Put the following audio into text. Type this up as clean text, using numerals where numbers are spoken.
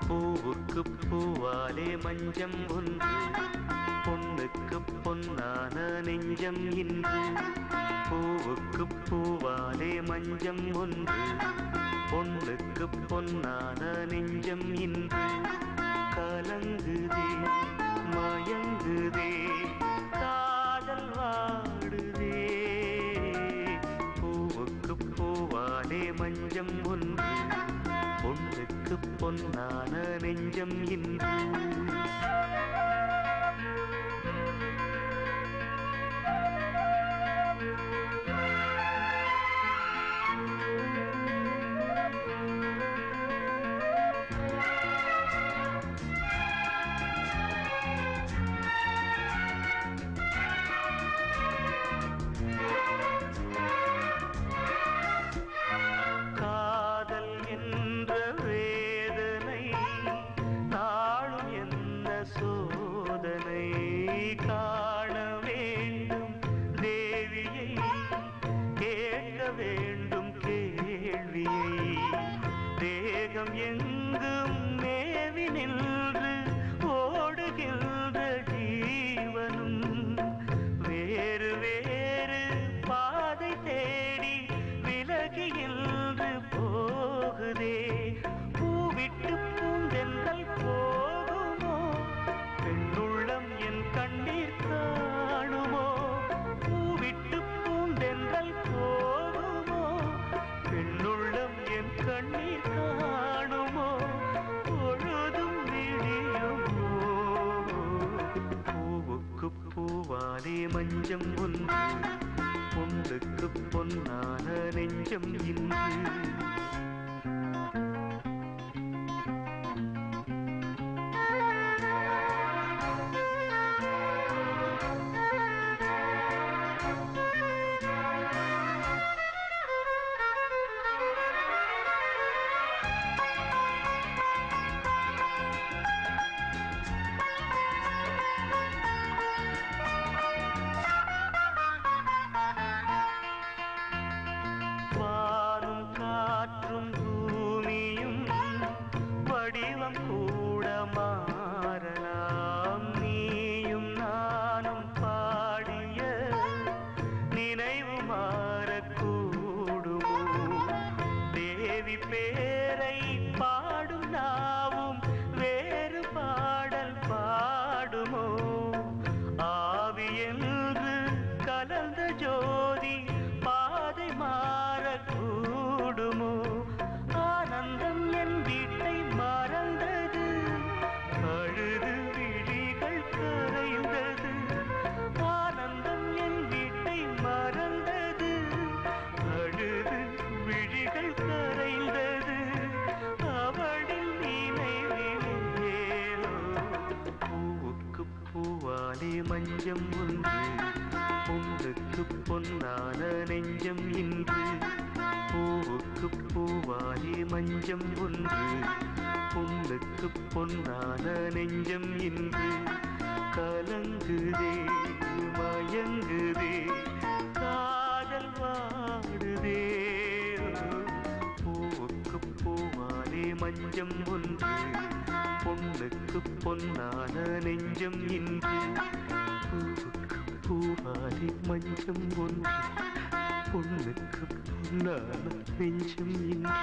பூவுக்கு பூவாலே மஞ்சம் ஒன்று, பொண்ணுக்கு பொன்னான நெஞ்சம் இன்று. பூவுக்கு பூவாலே மஞ்சம் ஒன்று, பொண்ணுக்கு பொன்னான நெஞ்சம் இன்று. கலங்குதே மயங்குதே காதல் வாடுதே. பூவுக்கு பூவாலே மஞ்சம் ஒன்று, பொண்ணுக்கு பொன்னான நெஞ்சம் இன்று. சோதனை காண வேண்டும் தேவியை, கேட்க வேண்டும் கேள்வியை. தேகம் எங்கும் மேவி நின்று ஓடுகின்ற ஜீவனும் வேறு வேறு பாதை தேடி விலகின்று போகுதே. பூவிட்டு பூந்தென்றல் போகுமோ, பெண்ணுள்ளம் என் கண்ணீர் காணுமோ. பூவிட்டு பூந்தென்றல் போகுமோ, பெண்ணுள்ளம் என் கண்ணீர் காணுமோ. பொழுதும் விடியுமோ. பூவுக்கு பூவாலே மஞ்சம் ஒன்று, பொண்ணுக்கு பொன்னான நெஞ்சம் இன்று. காற்றும் பூமியும் வடிவம் கூட மாறலாம். நீயும் நானும் பாடிய நினைவு மாறக்கூடுமோ. தேவி பேரை பாடும் நாவும் வேறு பாடல் பாடுமோ. ஆவி என்று கலந்த ஜோதி பாதை மாறக்கூடுமோ. ஆனந்தம் என் வீட்டை மறந்தது, அழுது விழிகள் கரைந்தது. ஆனந்தம் என் வீட்டை மறந்தது, அழுது விழிகள் கரைந்தது. அவளின் நினைவிலேயோ. பூவுக்கு பூவாலே மஞ்சம் ஒன்று, பொண்ணுக்கு பொன்னான நெஞ்சம் இன்று. பூவுக்கு பூவாலே மஞ்சம் ஒன்று, பொண்ணுக்கு பொன்னான நெஞ்சம் இன்று. கலங்குதே மயங்குதே காதல் வாடுதே. பூவுக்கு பூவாலே மஞ்சம் ஒன்று, பொண்ணுக்கு பொன்னான நெஞ்சம் இன்று. பூவுக்கு பூவாலே மஞ்சம் ஒன்று, பொண்ணுக்கு பொன்னான நெஞ்சம் இன்று.